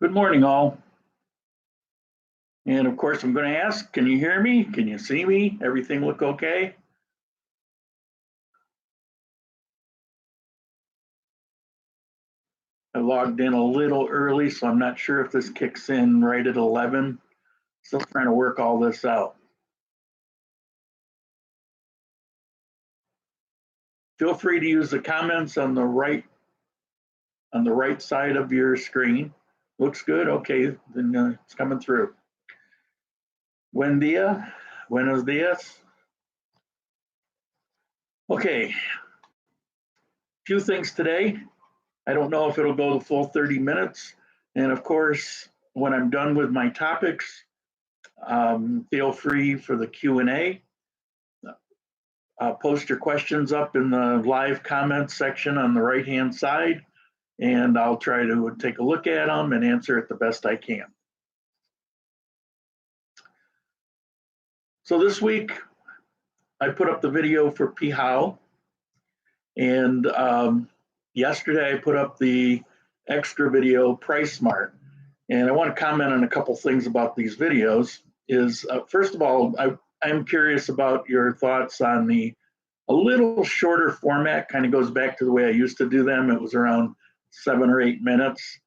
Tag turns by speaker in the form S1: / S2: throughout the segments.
S1: Good morning, all. And of course, I'm going to ask, can you hear me? Can you see me? Everything look okay? I logged in a little early, so I'm not sure if this kicks in right at 11. Still trying to work all this out. Feel free to use the comments on the right side of your screen. Looks good. Okay, then it's coming through. Buen dia. Buenos dias. Okay. Few things today. I don't know if it'll go the full 30 minutes. And of course, when I'm done with my topics, feel free for the Q&A. Post your questions up in the live comments section on the right-hand side, and I'll try to take a look at them and answer it the best I can. So this week, I put up the video for Pihao, and yesterday I put up the extra video Price Smart. And I want to comment on a couple things about these videos. First of all, I'm curious about your thoughts on a little shorter format. Kind of goes back to the way I used to do them. It was around 7 or 8 minutes.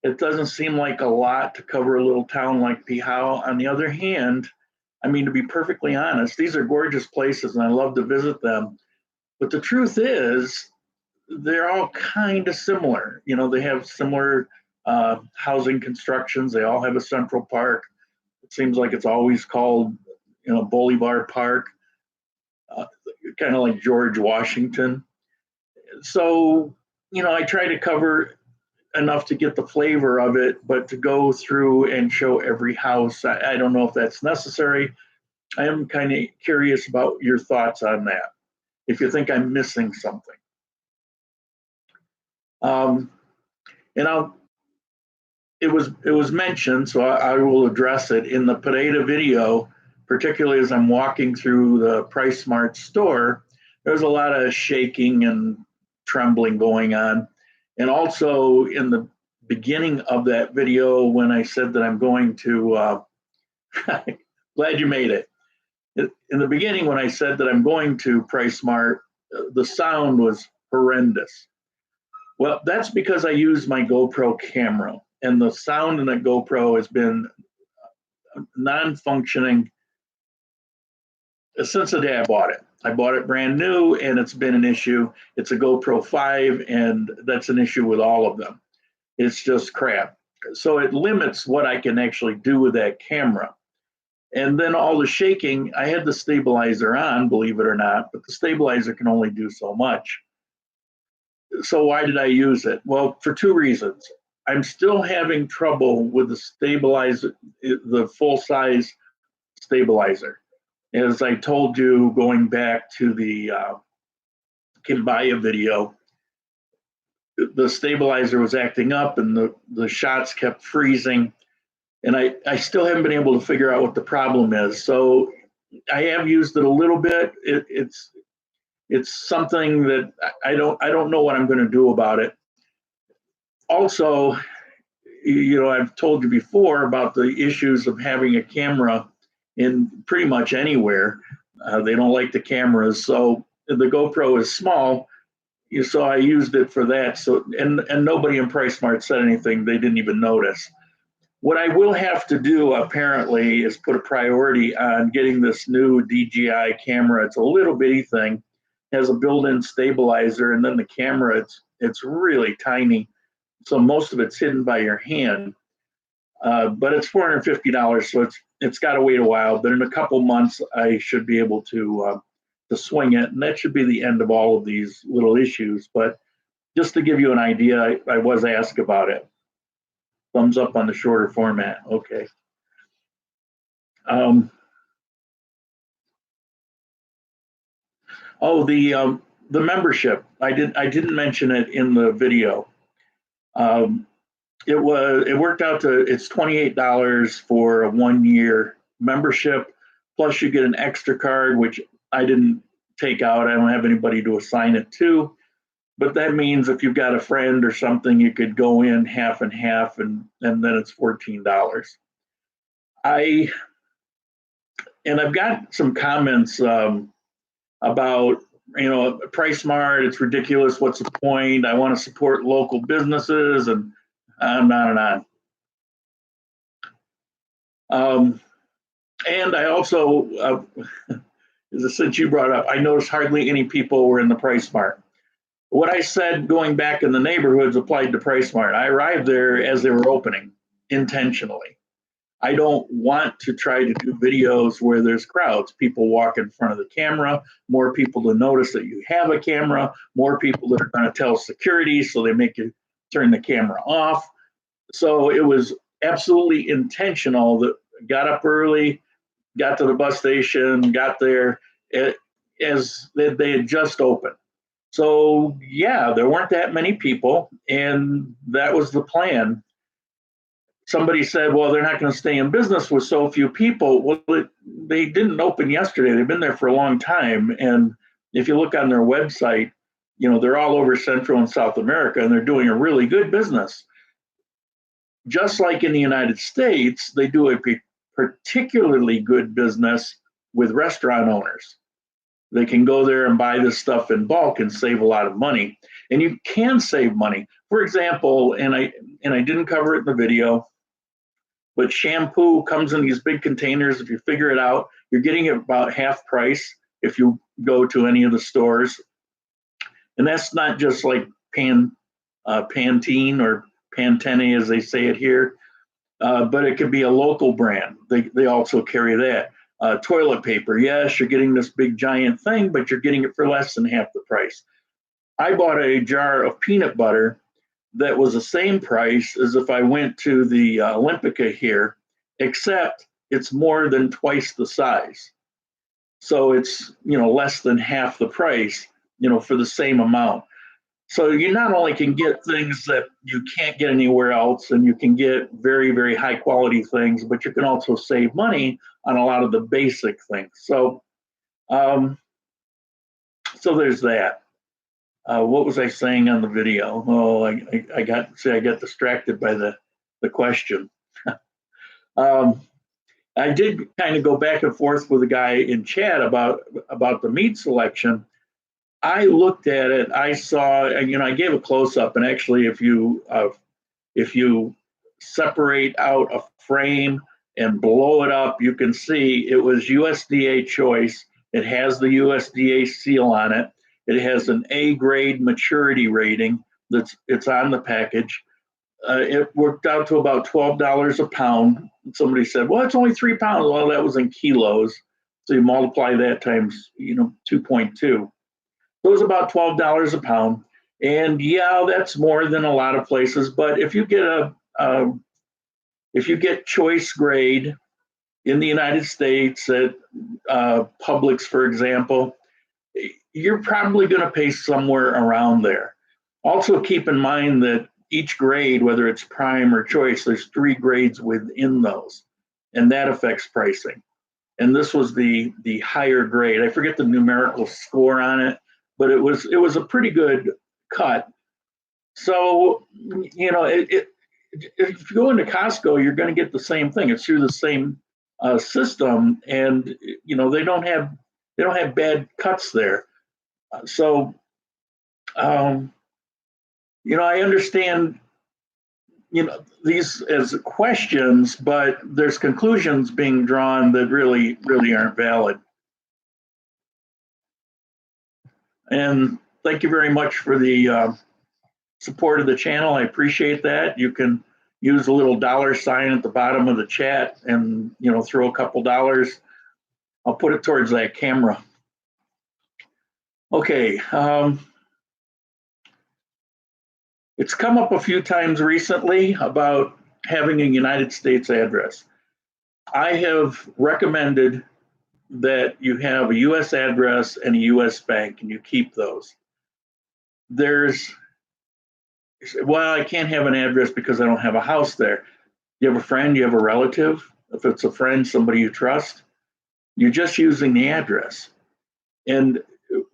S1: It doesn't seem like a lot to cover a little town like Pihao. On the other hand, I mean, to be perfectly honest, these are gorgeous places and I love to visit them. But the truth is, they're all kind of similar. You know, they have similar housing constructions. They all have a central park. It seems like it's always called, Bolivar Park, kind of like George Washington. So, I try to cover enough to get the flavor of it, but to go through and show every house, I don't know if that's necessary. I am kind of curious about your thoughts on that, if you think I'm missing something. It was mentioned, so I will address it in the Pineda video, particularly as I'm walking through the Price Smart store. There's a lot of shaking and trembling going on. And also in the beginning of that video, when I said that I'm going to, glad you made it. In the beginning, when I said that I'm going to Price Smart, the sound was horrendous. Well, that's because I use my GoPro camera, and the sound in the GoPro has been non-functioning since the day I bought it. I bought it brand new, and it's been an issue. It's a GoPro 5, and that's an issue with all of them. It's just crap. So it limits what I can actually do with that camera. And then all the shaking, I had the stabilizer on, believe it or not, but the stabilizer can only do so much. So why did I use it? Well, for two reasons. I'm still having trouble with the stabilizer, the full-size stabilizer. As I told you, going back to the Kimbaya video, the stabilizer was acting up and the shots kept freezing. And I still haven't been able to figure out what the problem is. So I have used it a little bit. It's something that I don't know what I'm going to do about it. Also, I've told you before about the issues of having a camera in pretty much anywhere. They don't like the cameras, so the GoPro is small. So I used it for that. So and nobody in Price Smart said anything. They didn't even notice. What I will have to do apparently is put a priority on getting this new DJI camera. It's a little bitty thing, has a built-in stabilizer, and then the camera, it's really tiny. So most of it's hidden by your hand. But it's $450, so it's got to wait a while. But in a couple months, I should be able to swing it, and that should be the end of all of these little issues. But just to give you an idea, I was asked about it. Thumbs up on the shorter format. Okay. The membership. I didn't mention it in the video. It worked out to it's $28 for a 1-year membership. Plus you get an extra card, which I didn't take out. I don't have anybody to assign it to. But that means if you've got a friend or something, you could go in half and half, and then it's $14. I've got some comments about, Price Smart, it's ridiculous. What's the point? I want to support local businesses, and on and on. And I also, since you brought up, I noticed hardly any people were in the Price Smart. What I said going back in the neighborhoods applied to Price Smart. I arrived there as they were opening intentionally. I don't want to try to do videos where there's crowds. People walk in front of the camera, more people to notice that you have a camera, more people that are going to tell security, so they make you turn the camera off. So it was absolutely intentional that I got up early, got to the bus station, got there as they had just opened. So yeah, there weren't that many people, and that was the plan. Somebody said, well, they're not going to stay in business with so few people. Well, they didn't open yesterday. They've been there for a long time. And if you look on their website, they're all over Central and South America, and they're doing a really good business. Just like in the United States, they do a particularly good business with restaurant owners. They can go there and buy this stuff in bulk and save a lot of money. And you can save money. For example, and I didn't cover it in the video, but shampoo comes in these big containers. If you figure it out, you're getting it about half price if you go to any of the stores. And that's not just like Pantene or Pantene, as they say it here, but it could be a local brand. They also carry that. Toilet paper, yes, you're getting this big giant thing, but you're getting it for less than half the price. I bought a jar of peanut butter that was the same price as if I went to the Olympica here, except it's more than twice the size. So it's, less than half the price, for the same amount. So you not only can get things that you can't get anywhere else, and you can get very, very high quality things, but you can also save money on a lot of the basic things. So, so there's that. What was I saying on the video? Oh, I got distracted by the question. I did kind of go back and forth with a guy in chat about the meat selection. I looked at it. I saw, I gave a close up, and actually, if you separate out a frame and blow it up, you can see it was USDA choice. It has the USDA seal on it. It has an A grade maturity rating. It's on the package. It worked out to about $12 a pound. Somebody said, "Well, it's only 3 pounds." Well, that was in kilos, so you multiply that times 2.2. So it was about $12 a pound. And yeah, that's more than a lot of places. But if you get choice grade in the United States at Publix, for example, you're probably going to pay somewhere around there. Also, keep in mind that each grade, whether it's prime or choice, there's 3 grades within those, and that affects pricing. And this was the higher grade. I forget the numerical score on it, but it was a pretty good cut. So, if you go into Costco, you're going to get the same thing. It's through the same system, and they don't have bad cuts there. So, I understand, these as questions, but there's conclusions being drawn that really, really aren't valid. And thank you very much for the support of the channel. I appreciate that. You can use a little $sign at the bottom of the chat and, throw a couple dollars. I'll put it towards that camera. Okay. It's come up a few times recently about having a United States address. I have recommended that you have a U.S. address and a U.S. bank, and you keep those. Well, I can't have an address because I don't have a house there. You have a friend, you have a relative. If it's a friend, somebody you trust, you're just using the address. And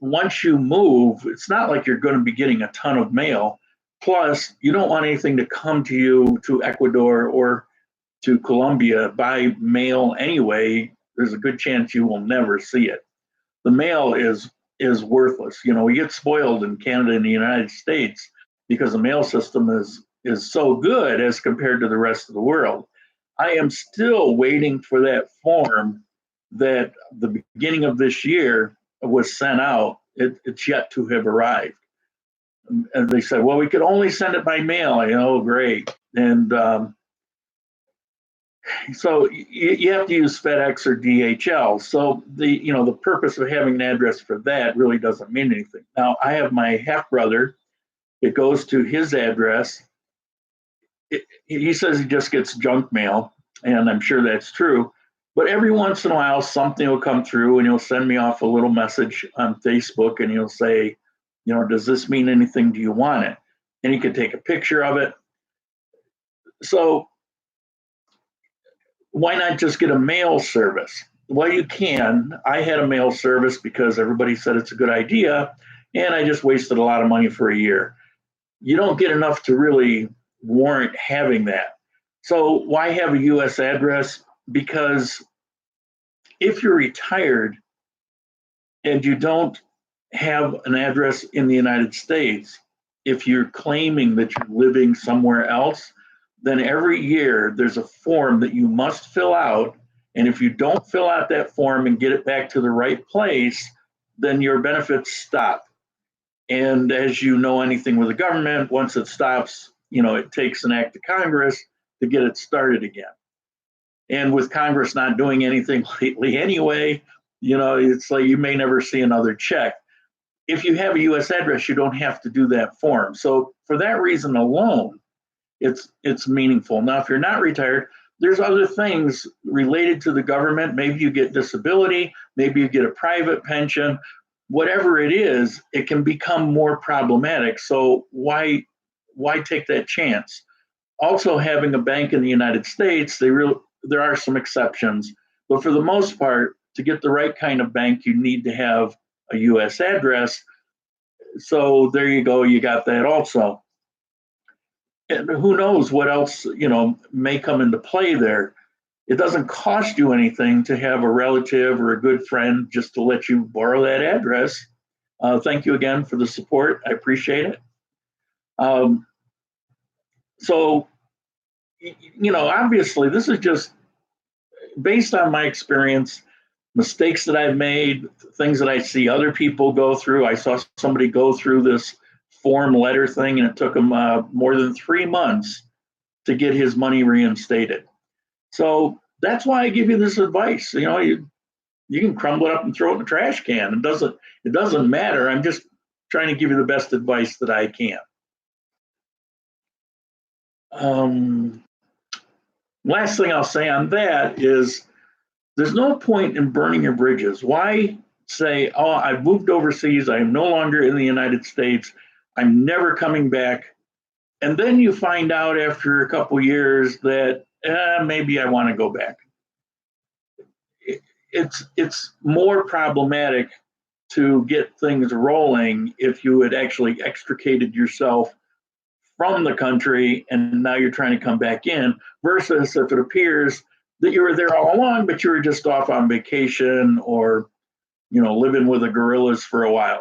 S1: once you move, it's not like you're going to be getting a ton of mail. Plus, you don't want anything to come to you to Ecuador or to Colombia by mail anyway. There's a good chance you will never see it. The mail is worthless. You know, we get spoiled in Canada and the United States because the mail system is so good as compared to the rest of the world. I am still waiting for that form that the beginning of this year was sent out. It's yet to have arrived. And they said, well, we could only send it by mail. You know, great. And so you have to use FedEx or DHL. So the purpose of having an address for that really doesn't mean anything. Now, I have my half brother. It goes to his address. He says he just gets junk mail, and I'm sure that's true. But every once in a while, something will come through, and he'll send me off a little message on Facebook, and he'll say, you know, does this mean anything? Do you want it? And he could take a picture of it. So why not just get a mail service? Well, you can. I had a mail service because everybody said it's a good idea, and I just wasted a lot of money for a year. You don't get enough to really warrant having that. So why have a US address? Because if you're retired and you don't have an address in the United States, if you're claiming that you're living somewhere else, then every year there's a form that you must fill out. And if you don't fill out that form and get it back to the right place, then your benefits stop. And as you know, anything with the government, once it stops, you know, it takes an act of Congress to get it started again. And with Congress not doing anything lately anyway, you know, it's like you may never see another check. If you have a US address, you don't have to do that form. So for that reason alone, it's meaningful. Now, if you're not retired, there's other things related to the government. Maybe you get disability, maybe you get a private pension, whatever it is, it can become more problematic. So why take that chance? Also, having a bank in the United States, there are some exceptions, but for the most part, to get the right kind of bank, you need to have a US address. So there you go, you got that also. And who knows what else, you know, may come into play there. It doesn't cost you anything to have a relative or a good friend just to let you borrow that address. Thank you again for the support. I appreciate it. So, you know, obviously this is just based on my experience, mistakes that I've made, things that I see other people go through. I saw somebody go through this form letter thing, and it took him more than 3 months to get his money reinstated. So that's why I give you this advice. You know, you can crumble it up and throw it in the trash can. It doesn't matter. I'm just trying to give you the best advice that I can. Last thing I'll say on that is there's no point in burning your bridges. Why say, oh, I've moved overseas, I am no longer in the United States, I'm never coming back. And then you find out after a couple years that maybe I want to go back. It's more problematic to get things rolling if you had actually extricated yourself from the country and now you're trying to come back in, versus if it appears that you were there all along, but you were just off on vacation or, you know, living with the gorillas for a while.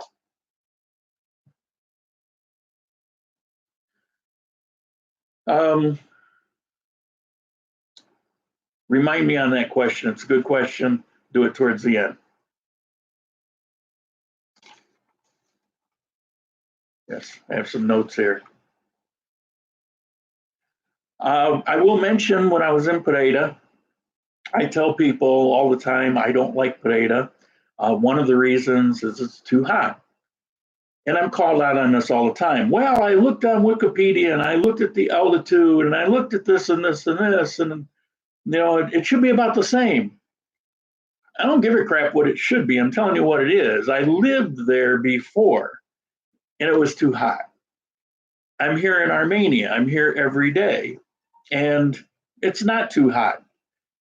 S1: Remind me on that question. It's a good question. Do it towards the end. Yes, I have some notes here. I will mention when I was in Pereira, I tell people all the time I don't like Pereira. One of the reasons is it's too hot. And I'm called out on this all the time. Well, I looked on Wikipedia and I looked at the altitude and I looked at this and this and this, and you know, it should be about the same. I don't give a crap what it should be. I'm telling you what it is. I lived there before and it was too hot. I'm here in Armenia. I'm here every day and it's not too hot.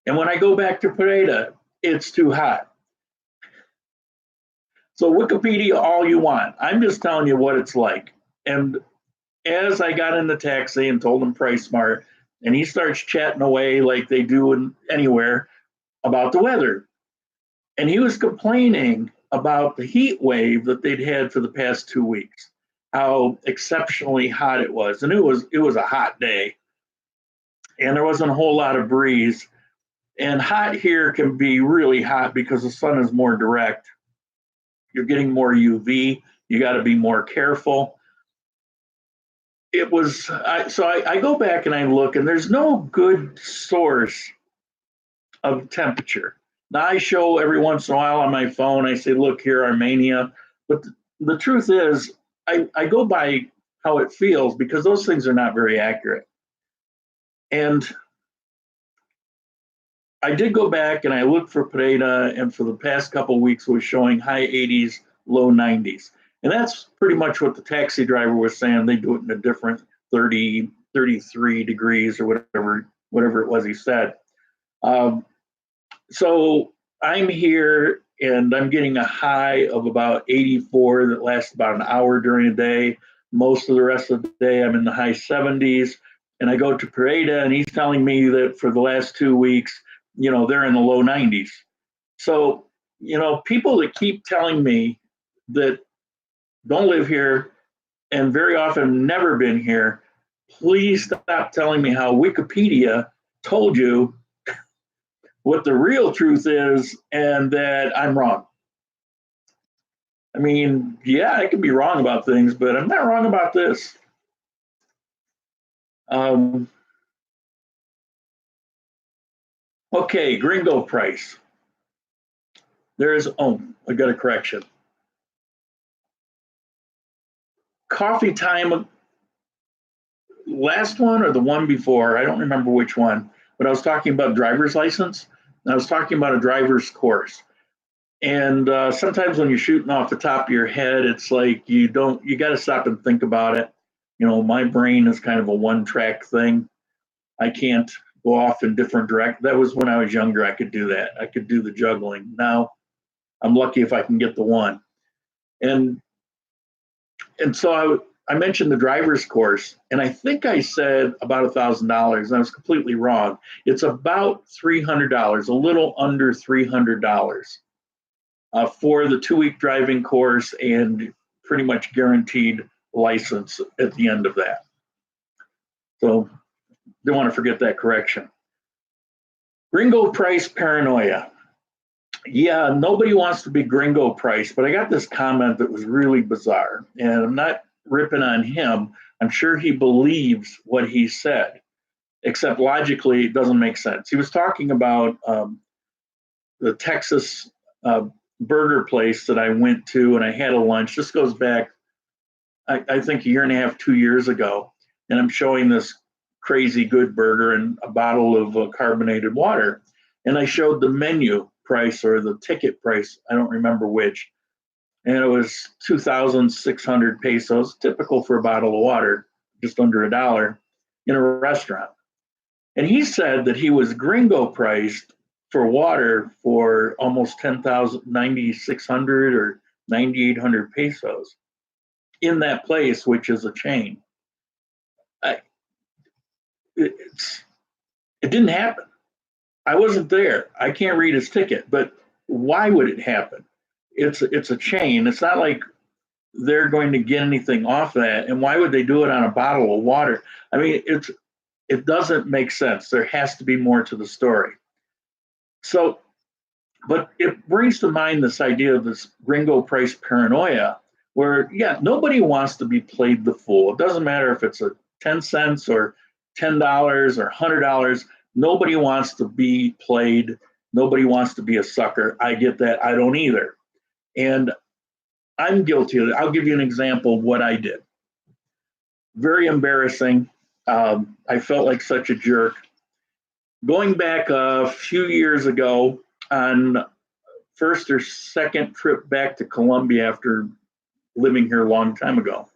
S1: And when I go back to Pereira, it's too hot. So Wikipedia all you want. I'm just telling you what it's like. And as I got in the taxi and told him Price Smart, and he starts chatting away like they do anywhere about the weather. And he was complaining about the heat wave that they'd had for the past 2 weeks, how exceptionally hot it was. And it was a hot day. And there wasn't a whole lot of breeze. And hot here can be really hot because the sun is more direct. You're getting more UV. You got to be more careful. It was, I go back and I look, and there's no good source of temperature. Now, I show every once in a while on my phone, I say, look here, Armenia. But the truth is, I go by how it feels, because those things are not very accurate. And I did go back and I looked for Pereira, and for the past couple of weeks was showing high 80s, low 90s. And that's pretty much what the taxi driver was saying. They do it in a different 30, 33 degrees or whatever it was he said. So I'm here and I'm getting a high of about 84 that lasts about an hour during the day. Most of the rest of the day, I'm in the high 70s. And I go to Pereira, and he's telling me that for the last 2 weeks, they're in the low 90s. So, people that keep telling me that don't live here and very often never been here, please stop telling me how Wikipedia told you what the real truth is and that I'm wrong. I mean, yeah, I can be wrong about things, but I'm not wrong about this. Okay, Gringo price. I got a correction. Coffee time, last one or the one before, I don't remember which one, but I was talking about driver's license. And I was talking about a driver's course. And sometimes when you're shooting off the top of your head, it's like you got to stop and think about it. My brain is kind of a one-track thing. I can't go off in different directions. That was when I was younger, I could do that. I could do the juggling. Now I'm lucky if I can get the one. And so I mentioned the driver's course, and I think I said about $1,000, and I was completely wrong. It's about $300, a little under $300 for the 2-week driving course, and pretty much guaranteed license at the end of that. So don't want to forget that correction. Gringo price paranoia. Yeah, nobody wants to be Gringo price, but I got this comment that was really bizarre, and I'm not ripping on him. I'm sure he believes what he said, except logically it doesn't make sense. He was talking about the Texas burger place that I went to, and I had a lunch. This goes back, I think, a year and a half, 2 years ago, and I'm showing this crazy good burger and a bottle of carbonated water, and I showed the menu price or the ticket price, I don't remember which, and it was 2,600 pesos, typical for a bottle of water, just under $1 in a restaurant. And he said that he was Gringo priced for water for almost 9,600 or 9,800 pesos in that place, which is a chain. It didn't happen. I wasn't there. I can't read his ticket, but why would it happen? It's a chain. It's not like they're going to get anything off that. And why would they do it on a bottle of water? I mean, it doesn't make sense. There has to be more to the story. So, but it brings to mind this idea of this Gringo price paranoia, where, yeah, nobody wants to be played the fool. It doesn't matter if it's 10 cents or $10 or $100. Nobody wants to be played. Nobody wants to be a sucker. I get that. I don't either. And I'm guilty of it. I'll give you an example of what I did. Very embarrassing. I felt like such a jerk. Going back a few years ago, on first or second trip back to Colombia after living here a long time ago,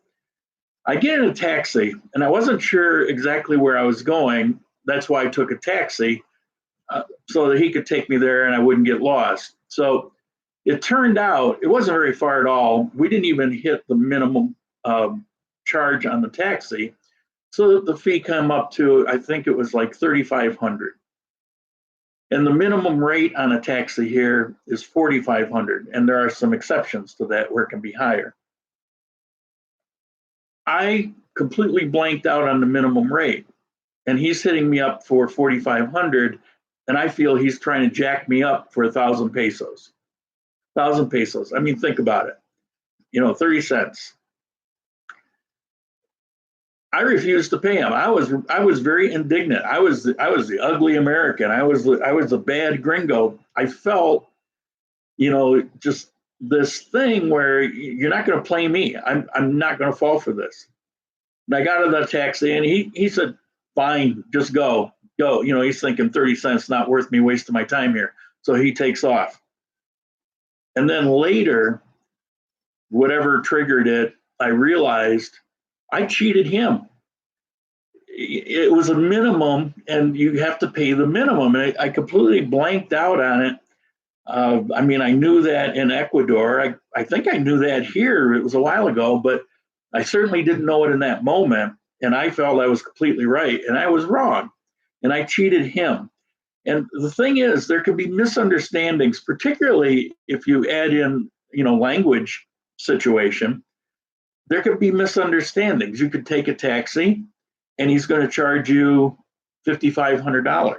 S1: I get in a taxi, and I wasn't sure exactly where I was going. That's why I took a taxi, so that he could take me there and I wouldn't get lost. So It turned out it wasn't very far at all. We didn't even hit the minimum charge on the taxi. So the fee came up to, I think it was like 3,500. And the minimum rate on a taxi here is 4,500. And there are some exceptions to that where it can be higher. I completely blanked out on the minimum rate. And he's hitting me up for 4,500. And I feel he's trying to jack me up for 1,000 pesos. 1,000 pesos. I mean, think about it. 30 cents. I refused to pay him. I was very indignant. I was the ugly American. I was the bad gringo. I felt, just this thing where you're not going to play me. I'm not going to fall for this. And I got out of the taxi, and he said, "Fine, just go." He's thinking 30 cents not worth me wasting my time here. So he takes off. And then later, whatever triggered it, I realized I cheated him. It was a minimum, and you have to pay the minimum. And I completely blanked out on it. I mean, I knew that in Ecuador. I think I knew that here. It was a while ago, but I certainly didn't know it in that moment. And I felt I was completely right, and I was wrong. And I cheated him. And the thing is, there can be misunderstandings, particularly if you add in, language situation. There could be misunderstandings. You could take a taxi, and he's going to charge you $5,500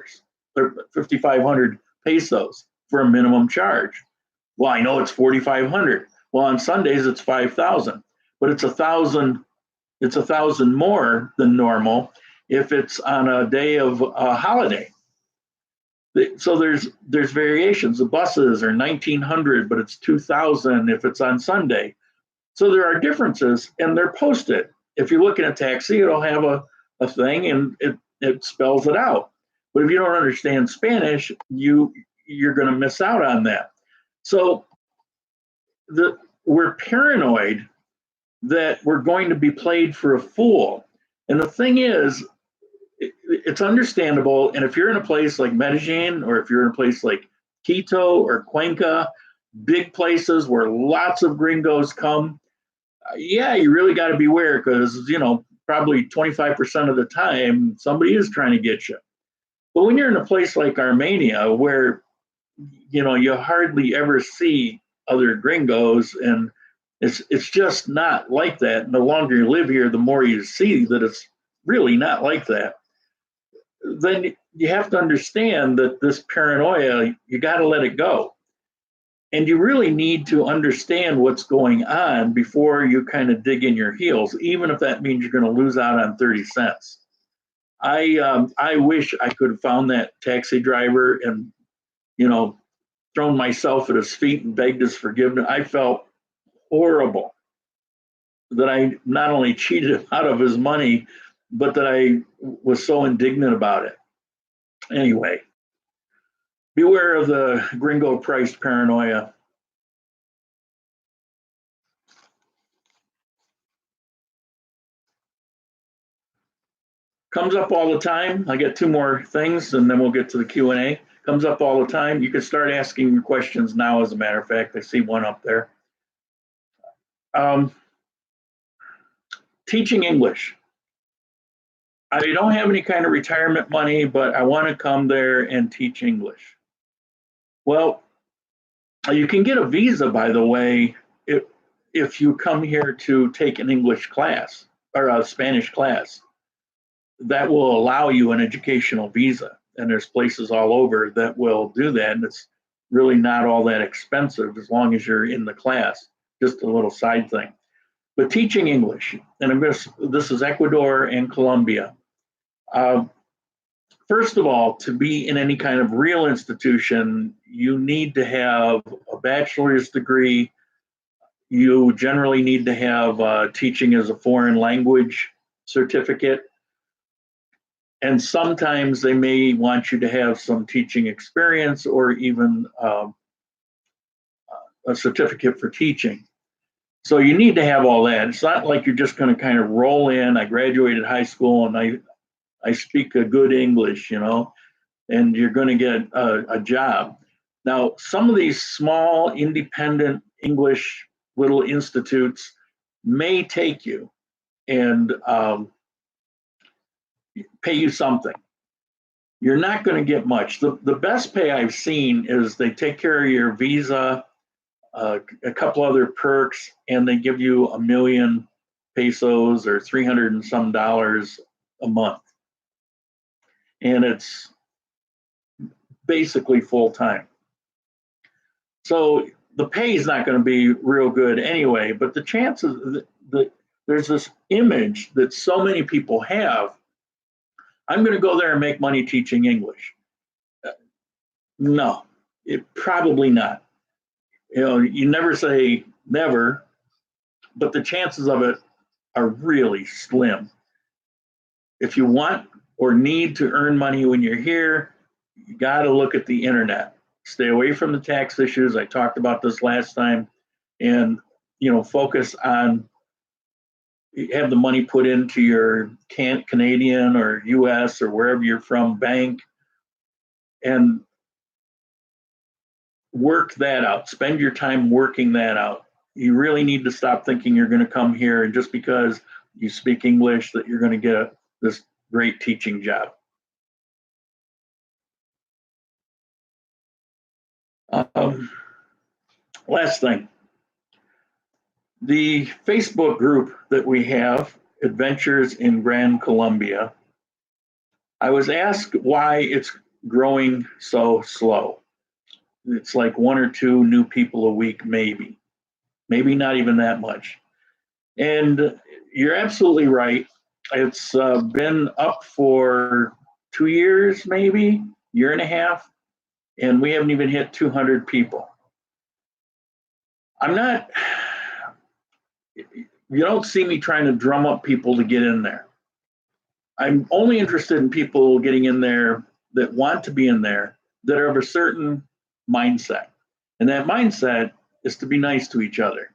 S1: or 5,500 pesos for a minimum charge. Well, I know it's 4,500. Well, on Sundays it's 5,000, but it's 1,000. It's 1,000 more than normal if it's on a day of a holiday. So there's variations. The buses are 1,900, but it's 2,000 if it's on Sunday. So there are differences, and they're posted. If you look at a taxi, it'll have a thing, and it spells it out. But if you don't understand Spanish, you're going to miss out on that. So we're paranoid that we're going to be played for a fool. And the thing is, it's understandable. And if you're in a place like Medellin, or if you're in a place like Quito or Cuenca, big places where lots of gringos come, yeah, you really got to beware, because, probably 25% of the time, somebody is trying to get you. But when you're in a place like Armenia, where, you hardly ever see other gringos, and it's just not like that. And the longer you live here, the more you see that it's really not like that. Then you have to understand that this paranoia, you got to let it go. And you really need to understand what's going on before you kind of dig in your heels, even if that means you're going to lose out on 30 cents. I wish I could have found that taxi driver and, thrown myself at his feet and begged his forgiveness. I felt horrible that I not only cheated him out of his money, but that I was so indignant about it. Anyway, beware of the gringo priced paranoia. Comes up all the time. I get two more things, and then we'll get to the Q&A. Comes up all the time. You can start asking your questions now, as a matter of fact. I see one up there. Teaching English. I don't have any kind of retirement money, but I want to come there and teach English. Well, you can get a visa, by the way, if you come here to take an English class or a Spanish class. That will allow you an educational visa. And there's places all over that will do that. And it's really not all that expensive as long as you're in the class. Just a little side thing. But teaching English, and this is Ecuador and Colombia. First of all, to be in any kind of real institution, you need to have a bachelor's degree. You generally need to have teaching as a foreign language certificate. And sometimes they may want you to have some teaching experience, or even a certificate for teaching. So you need to have all that. It's not like you're just going to kind of roll in. I graduated high school and I speak a good English, and you're going to get a job. Now, some of these small, independent English little institutes may take you and pay you something. You're not going to get much. The best pay I've seen is they take care of your visa, a couple other perks, and they give you 1,000,000 pesos or 300 and some dollars a month. And it's basically full time. So the pay is not going to be real good anyway, but the chances that there's this image that so many people have, I'm going to go there and make money teaching English. No, probably not. You know, you never say never, but the chances of it are really slim. If you want or need to earn money when you're here, you got to look at the internet. Stay away from the tax issues. I talked about this last time, and focus on have the money put into your Canadian or US or wherever you're from bank, and work that out. Spend your time working that out. You really need to stop thinking you're going to come here and just because you speak English that you're going to get this great teaching job. Last thing, the Facebook group that we have, Adventures in Grand Colombia, I was asked why it's growing so slow. It's like 1 or 2 new people a week, maybe not even that much. And you're absolutely right. It's been up for 2 years, maybe, year and a half, and we haven't even hit 200 people. You don't see me trying to drum up people to get in there. I'm only interested in people getting in there that want to be in there, that are of a certain mindset. And that mindset is to be nice to each other,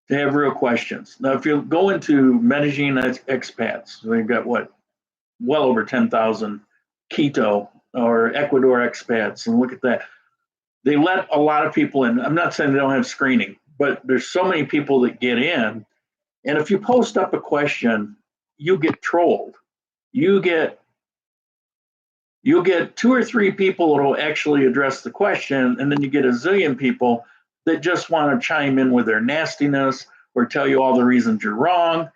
S1: to have real questions. Now, if you go into Medellin expats, they've got well over 10,000 Quito or Ecuador expats, and look at that. They let a lot of people in. I'm not saying they don't have screening, but there's so many people that get in. And if you post up a question, you get trolled. You'll get 2 or 3 people that will actually address the question, and then you get a zillion people that just want to chime in with their nastiness or tell you all the reasons you're wrong.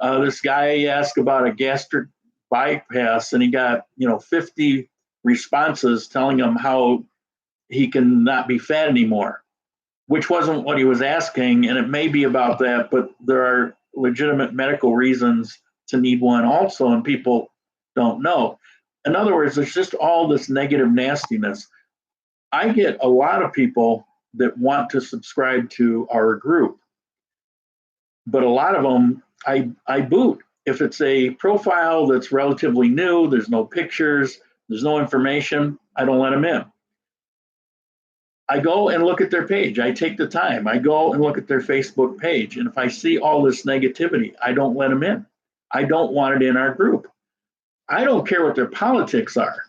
S1: This guy asked about a gastric bypass, and he got 50 responses telling him how he can not be fat anymore, which wasn't what he was asking. And it may be about that, but there are legitimate medical reasons to need one also, and people don't know. In other words, there's just all this negative nastiness. I get a lot of people that want to subscribe to our group, but a lot of them I boot. If it's a profile that's relatively new, there's no pictures, there's no information, I don't let them in. I go and look at their page. I take the time. I go and look at their Facebook page. And if I see all this negativity, I don't let them in. I don't want it in our group. I don't care what their politics are.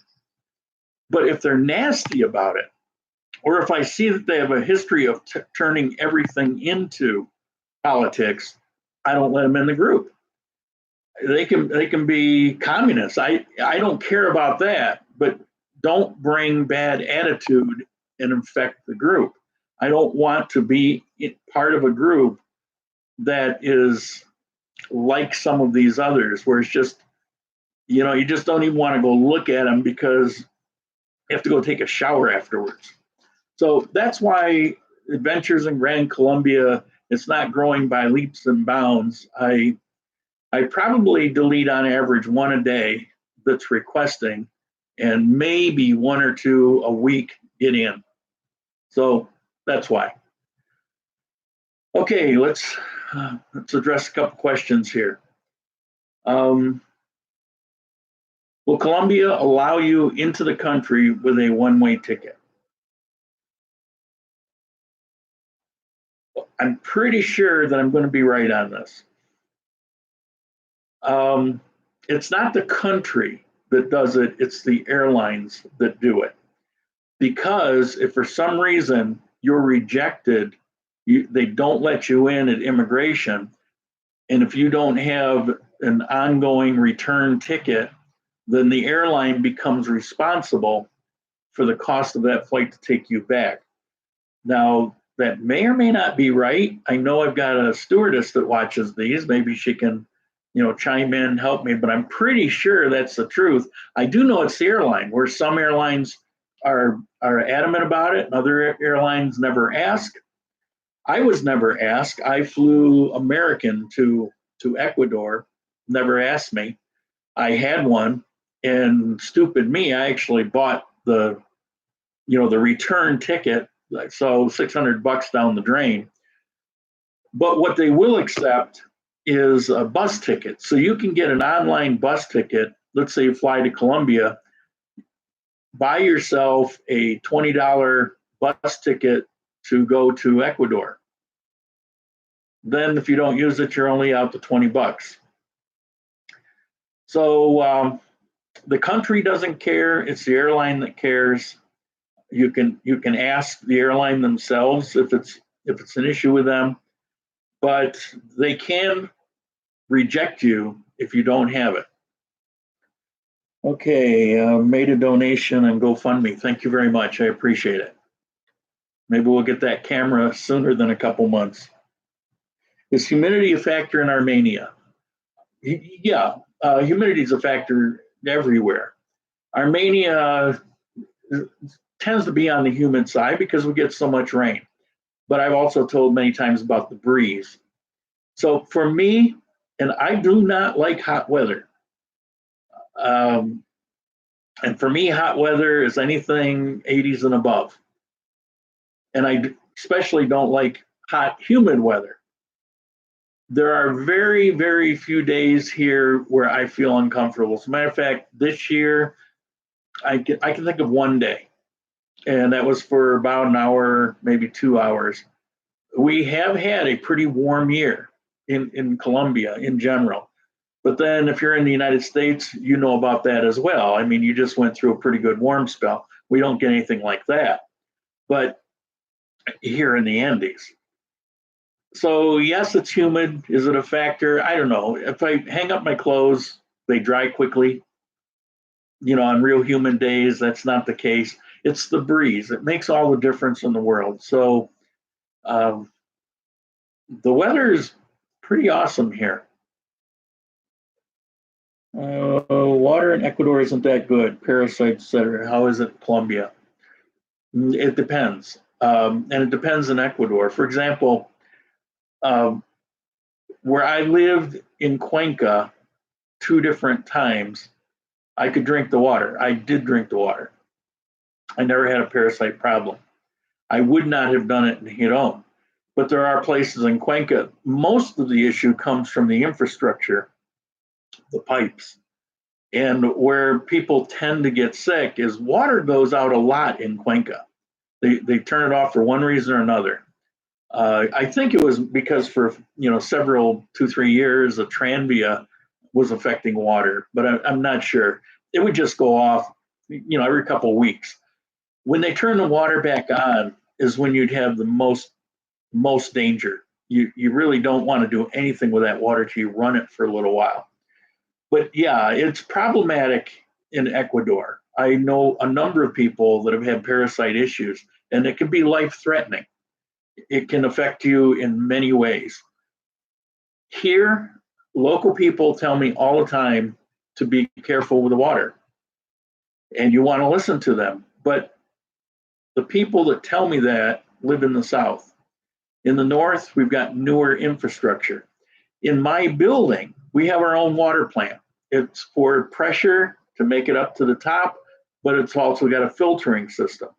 S1: But if they're nasty about it, or if I see that they have a history of turning everything into politics, I don't let them in the group. They can be communists. I don't care about that, but don't bring bad attitude and infect the group. I don't want to be part of a group that is like some of these others, where it's just, you just don't even want to go look at them because you have to go take a shower afterwards. So that's why Adventures in Grand Colombia, it's not growing by leaps and bounds. I probably delete on average 1 a day that's requesting, and maybe 1 or 2 a week get in. So that's why. Okay, let's address a couple questions here. Will Colombia allow you into the country with a one-way ticket? I'm pretty sure that I'm going to be right on this. It's not the country that does it, it's the airlines that do it. because if for some reason you're rejected, they don't let you in at immigration. And if you don't have an ongoing return ticket, then the airline becomes responsible for the cost of that flight to take you back. Now, that may or may not be right. I know I've got a stewardess that watches these. Maybe she can, chime in and help me, but I'm pretty sure that's the truth. I do know it's the airline, where some airlines are adamant about it and other airlines never ask. I was never asked. I flew American to Ecuador, never asked me. I had one, and stupid me, I actually bought the return ticket, so $600 down the drain. But what they will accept is a bus ticket. So you can get an online bus ticket. Let's say you fly to Colombia, buy yourself a $20 bus ticket to go to Ecuador. Then if you don't use it, you're only out to $20. So the country doesn't care. It's the airline that cares. You can ask the airline themselves if it's an issue with them, but they can reject you if you don't have it. Okay, made a donation on GoFundMe. Thank you very much. I appreciate it. Maybe we'll get that camera sooner than a couple months. Is humidity a factor in Armenia? Yeah, humidity is a factor everywhere. Armenia tends to be on the humid side because we get so much rain. But I've also told many times about the breeze. So for me, and I do not like hot weather. And for me, hot weather is anything 80s and above. And I especially don't like hot, humid weather. There are very, very few days here where I feel uncomfortable. As a matter of fact, this year, I can think of one day, and that was for about an hour, maybe 2 hours. We have had a pretty warm year in Colombia in general. But then if you're in the United States, you know about that as well. I mean, you just went through a pretty good warm spell. We don't get anything like that. But here in the Andes. So yes, it's humid. Is it a factor? I don't know. If I hang up my clothes, they dry quickly. On real humid days, that's not the case. It's the breeze. It makes all the difference in the world. So the weather is pretty awesome here. Water in Ecuador isn't that good. Parasites, etc. How is it in Colombia? It depends. And it depends in Ecuador. For example, where I lived in Cuenca 2 different times, I could drink the water. I did drink the water. I never had a parasite problem. I would not have done it in Giron. But there are places in Cuenca, most of the issue comes from the infrastructure, the pipes. And where people tend to get sick is water goes out a lot in Cuenca. They turn it off for one reason or another. I think it was because for several 2-3 years, the tranvia was affecting water, but I'm not sure. It would just go off, every couple of weeks. When they turn the water back on is when you'd have the most danger. You really don't want to do anything with that water till you run it for a little while. But yeah, it's problematic in Ecuador. I know a number of people that have had parasite issues, and it can be life-threatening. It can affect you in many ways. Here, local people tell me all the time to be careful with the water, and you want to listen to them. But the people that tell me that live in the South. In the North, we've got newer infrastructure. In my building, we have our own water plant. It's for pressure to make it up to the top, but it's also got a filtering system.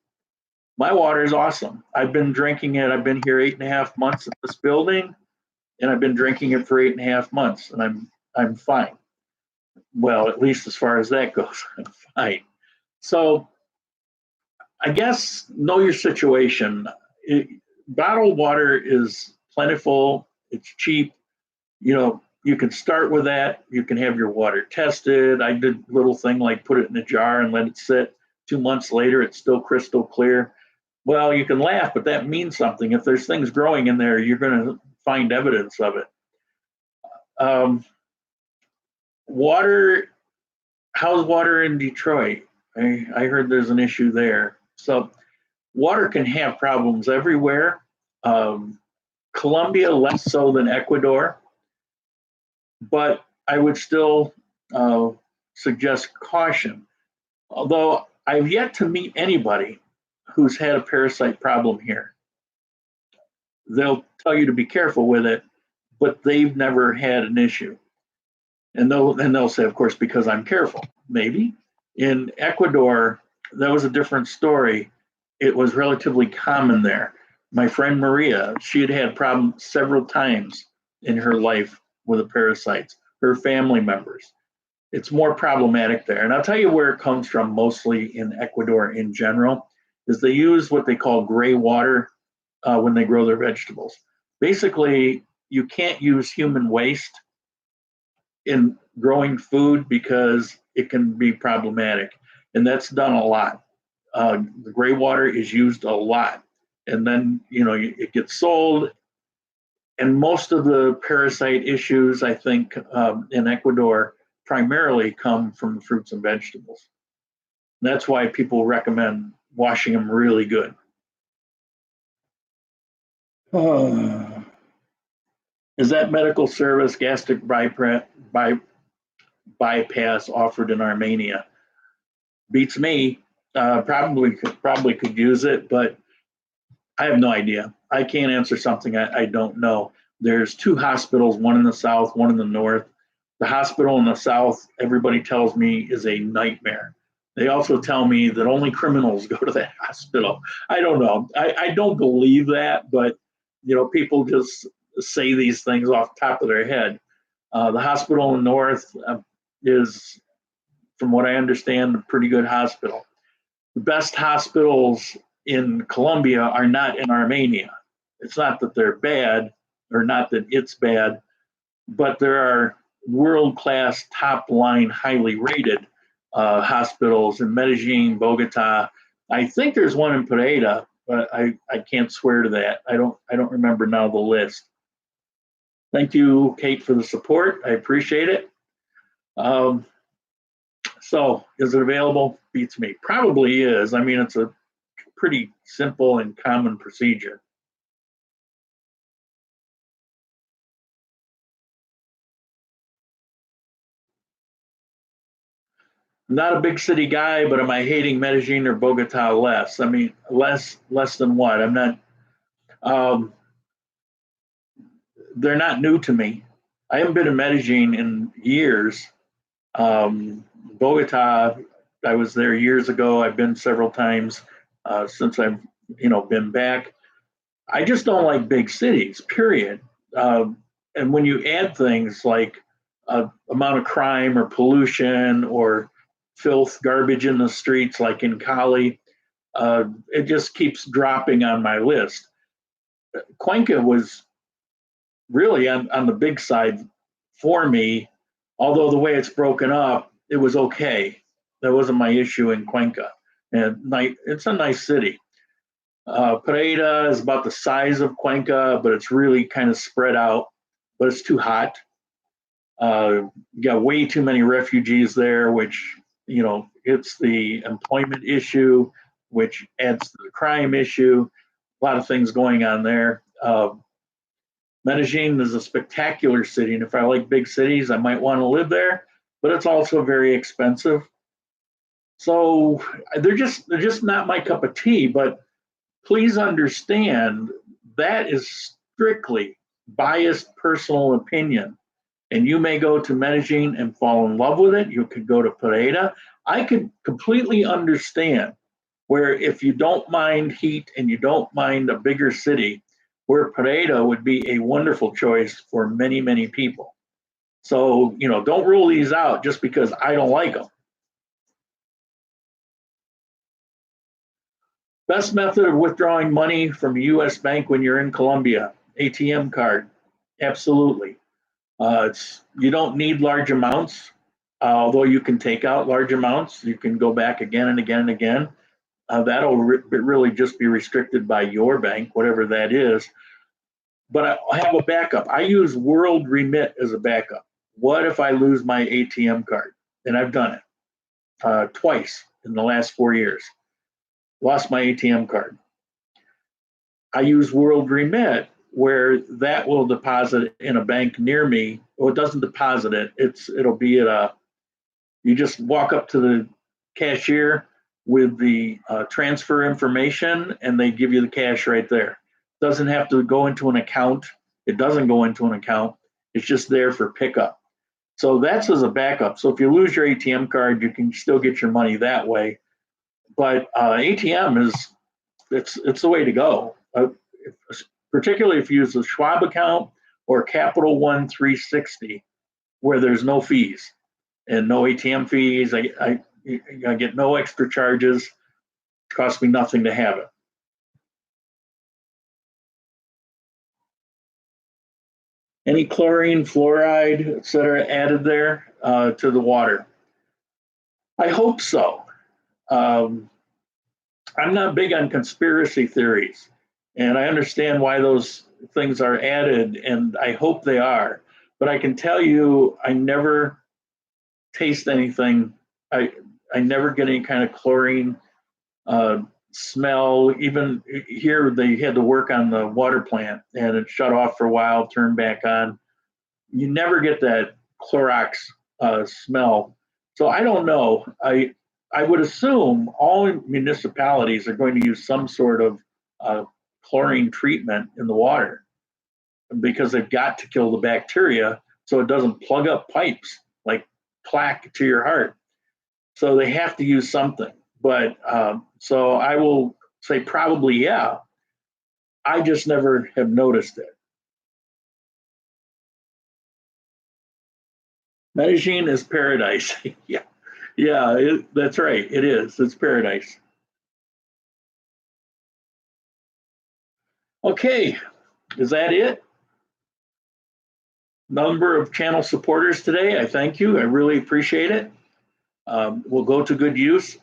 S1: My water is awesome. I've been drinking it. I've been here 8.5 months in this building, and I've been drinking it for 8.5 months, and I'm fine. Well, at least as far as that goes, I'm fine. So I guess know your situation. Bottled water is plentiful. It's cheap. You can start with that. You can have your water tested. I did a little thing like put it in a jar and let it sit 2 months later, it's still crystal clear. Well, you can laugh, but that means something. If there's things growing in there, you're going to find evidence of it. Water, how's water in Detroit? I heard there's an issue there. So water can have problems everywhere. Colombia less so than Ecuador, but I would still suggest caution. Although I've yet to meet anybody who's had a parasite problem here. They'll tell you to be careful with it, but they've never had an issue. And they'll say, of course, because I'm careful. Maybe. In Ecuador, that was a different story. It was relatively common there. My friend Maria, she had had problems several times in her life with the parasites, her family members. It's more problematic there. And I'll tell you where it comes from mostly in Ecuador in general, is they use what they call gray water when they grow their vegetables. Basically, you can't use human waste in growing food because it can be problematic. And that's done a lot. The gray water is used a lot. And then, it gets sold. And most of the parasite issues, I think, in Ecuador primarily come from fruits and vegetables. And that's why people recommend washing them really good. Is that medical service gastric bypass offered in Armenia? Beats me. Probably could use it, but I have no idea. I can't answer something I don't know. There's 2 hospitals, one in the south, one in the north. The hospital in the south, everybody tells me, is a nightmare. They also tell me that only criminals go to that hospital. I don't know. I don't believe that, but people just say these things off the top of their head. The hospital in the north is, from what I understand, a pretty good hospital. The best hospitals in Colombia are not in Armenia. It's not that they're bad or not that it's bad, but there are world-class, top-line, highly rated hospitals in Medellin, Bogota. I think there's one in Pereira, but I can't swear to that. I don't remember now the list. Thank you, Kate, for the support. I appreciate it. So is it available? Beats me. Probably is. I mean, it's a pretty simple and common procedure. I'm not a big city guy, but am I hating Medellin or Bogota less? I mean, less than what? I'm not. They're not new to me. I haven't been in Medellin in years. Bogota, I was there years ago. I've been several times since I've been back. I just don't like big cities, period. And when you add things like amount of crime or pollution or filth, garbage in the streets, like in Cali, it just keeps dropping on my list. Cuenca was really on the big side for me, although the way it's broken up, it was okay. That wasn't my issue in Cuenca. And it's a nice city. Pereira is about the size of Cuenca, but it's really kind of spread out, but it's too hot. You got way too many refugees there, which, it's the employment issue, which adds to the crime issue. A lot of things going on there. Medellin is a spectacular city, and if I like big cities, I might want to live there, but it's also very expensive. So they're just not my cup of tea, but please understand that is strictly biased personal opinion. And you may go to Medellin and fall in love with it. You could go to Pereira. I could completely understand where if you don't mind heat and you don't mind a bigger city, where Pereira would be a wonderful choice for many, many people. So, don't rule these out just because I don't like them. Best method of withdrawing money from a U.S. bank when you're in Colombia, ATM card. Absolutely. You don't need large amounts. Although you can take out large amounts, you can go back again and again and again. That'll really just be restricted by your bank, whatever that is. But I have a backup. I use World Remit as a backup. What if I lose my ATM card? And I've done it twice in the last 4 years. Lost my ATM card. I use World Remit, where that will deposit in a bank near me. Well, it doesn't deposit it. It'll be at a. You just walk up to the cashier with the transfer information, and they give you the cash right there. Doesn't have to go into an account. It doesn't go into an account. It's just there for pickup. So that's as a backup. So if you lose your ATM card, you can still get your money that way. But ATM it's the way to go. Particularly if you use a Schwab account or Capital One 360, where there's no fees and no ATM fees. I get no extra charges. It costs me nothing to have it. Any chlorine, fluoride, et cetera, added there to the water? I hope so. I'm not big on conspiracy theories, and I understand why those things are added, and I hope they are. But I can tell you, I never taste anything. I never get any kind of chlorine smell. Even here, they had to work on the water plant, and it shut off for a while, turned back on. You never get that Clorox smell. So I don't know. I would assume all municipalities are going to use some sort of chlorine treatment in the water because they've got to kill the bacteria so it doesn't plug up pipes like plaque to your heart. So they have to use something. But so I will say probably, yeah. I just never have noticed it. Medellin is paradise. Yeah, that's right. It is. It's paradise. Okay, is that it? Number of channel supporters today. I thank you. I really appreciate it. Will go to good use.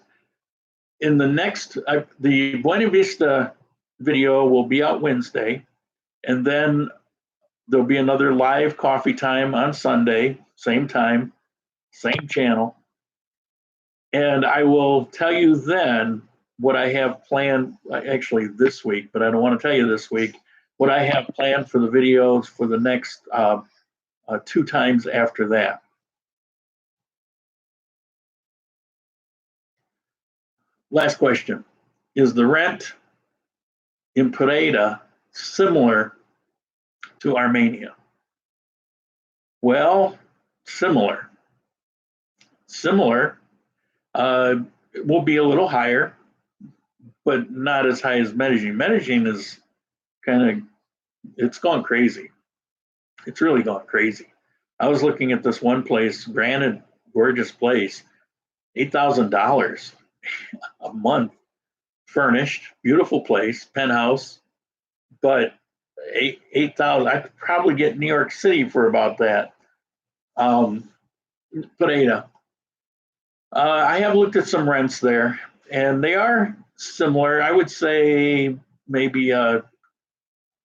S1: In the next, the Buena Vista video will be out Wednesday, and then there'll be another live coffee time on Sunday, same time, same channel. And I will tell you then what I have planned, actually this week, but I don't want to tell you this week, what I have planned for the videos for the next 2 times after that. Last question. Is the rent in Paranoia similar to Armenia? Well, similar. Similar. It will be a little higher, but not as high as Medellin. Medellin is kind of, it's gone crazy. It's really gone crazy. I was looking at this one place, granted, gorgeous place, $8,000 a month, furnished, beautiful place, penthouse, but 8,000. I could probably get New York City for about that. Paranoia. I have looked at some rents there, and they are similar. I would say maybe a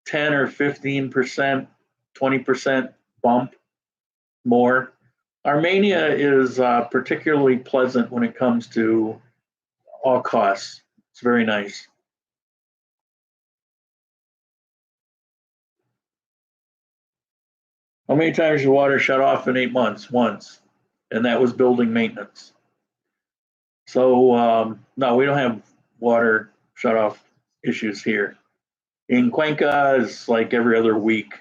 S1: 10 or 15%, 20% bump more. Armenia is particularly pleasant when it comes to all costs. It's very nice. How many times your water shut off in 8 months? Once, and that was building maintenance. So no, we don't have water shut off issues here. In Cuenca, it's like every other week.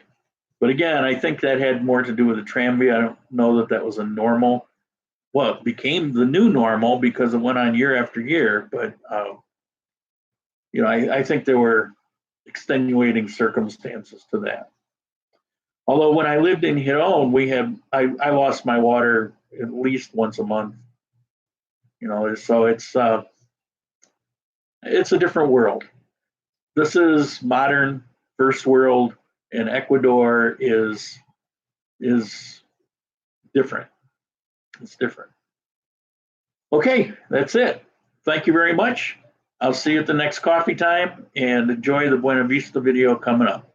S1: But again, I think that had more to do with the Tranvia. I don't know that that was a normal. Well, it became the new normal because it went on year after year. But you know, I think there were extenuating circumstances to that. Although when I lived in Giron, I lost my water at least once a month. You know, so it's a different world. This is modern, first world, and Ecuador is different. It's different. Okay, that's it. Thank you very much. I'll see you at the next coffee time, and enjoy the Buena Vista video coming up.